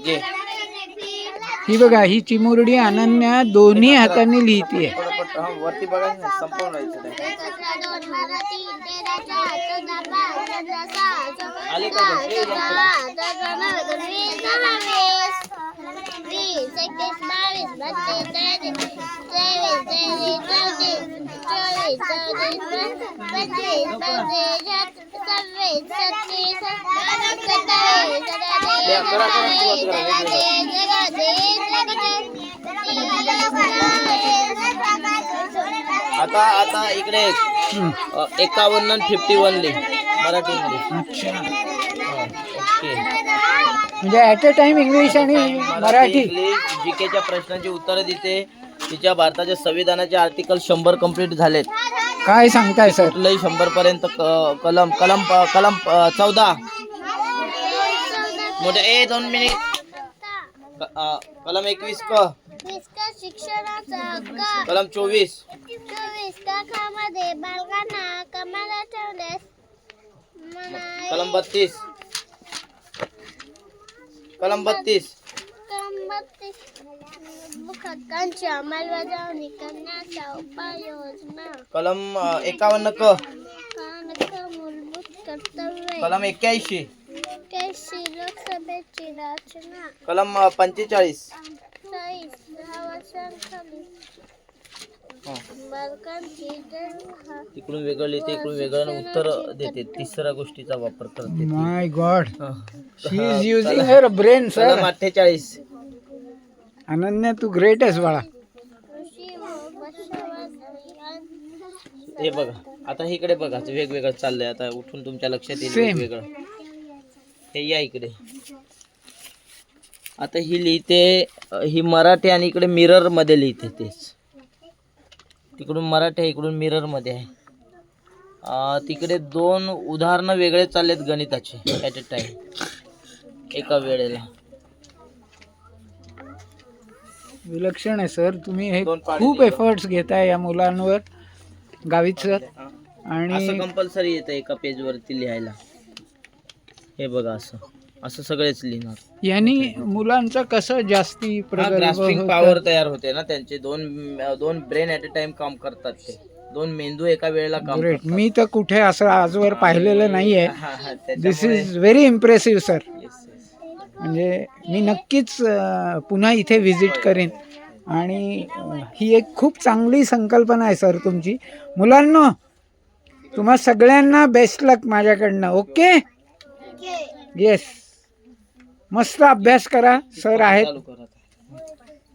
जे ही बघा, ही चिमुरडी अनन्या दोन्ही हातांनी लिहितीये. वरती बघायचं नाही, संपूर्ण राहायचं नाही. आले का बघ, हे लवकर. या, करा, करा, सुरुवात करा, आता आता इकडे 51 आणि 51 लिह मराठीमध्ये. अच्छा, ओके. म्हणजे ऍट अ टाइम इंग्लिश आणि मराठी. जीकेच्या प्रश्नांची उत्तरं देते. तिच्या भारताच्या संविधानाचे आर्टिकल 100 कंप्लीट झालेत. काय सांगताय सर? कुठलंही 100 पर्यंत कलम कलम कलम 14 मोठे 2 मिनिट. कलम 21 शिक्षणाचा हक्क. कलम 24 मध्ये बालकांना कमाला ठेवण्यास मनाई. कलम 32 कलम 32 हक्कांची अंमलबजावणी करण्याच्या उपाययोजना. कलम 51 मूलभूत कर्तव्य. कलम 81 लोकसभेची रचना. कलम 45 10 वर्षांखाली बालकांची इकडून वेगळं लिहिते, इकडून वेगळं उत्तर देते. तिसऱ्या गोष्टीचा वापर करते. My god, she is using her brain sir. कलम 48 अनन्या, तू ग्रेट आहेस बाळा. हे बघा, आता इकडे बघा, वेगवेगळं चाललंय. आता उठून तुमच्या लक्षात येईल Same. वेगवेगळं. हे या इकडे. आता ही लिहिते, ही मराठी आणि इकडे मिरर मध्ये लिहिते. तेच तिकडून मराठी आहे, इकडून मिरर मध्ये आहे. तिकडे 2 उदाहरणं वेगळे चाललेत गणिताचे ॲट अ टाइम, एका वेळेला. विलक्षण आहे सर. तुम्ही हे दोन पाढे खूप लिहितो. एफर्ट्स घेताय या मुलांवर, गावित सर. असं आणि कंपल्सरी येतं एका पेज वरती लिहायला. हे बघा, असं असं सगळेच लिहिणार. यांनी मुलांचं कसं जास्ती ग्रास्पिंग प्रगल्भ पॉवर होतं. तयार होते ना त्यांचे. दोन ब्रेन ॲट अ टाइम काम करतात. ते 2 मेंदू एका वेळेला काम ग्रेट. करतात. मी तर कुठे असं आजवर पाहिलेलं नाहीये. दिस त्याच्यामुळे- is very impressive sir. Yes, yes. म्हणजे मी नक्कीच पुन्हा इथे व्हिजिट करेन. आणि ही एक खूप चांगली संकल्पना आहे सर तुमची. मुलांनो, तुम्हा सगळ्यांना बेस्ट लक माझ्याकडनं. ओके, येस, मस्त अभ्यास करा. सर आहेत. चालू करा.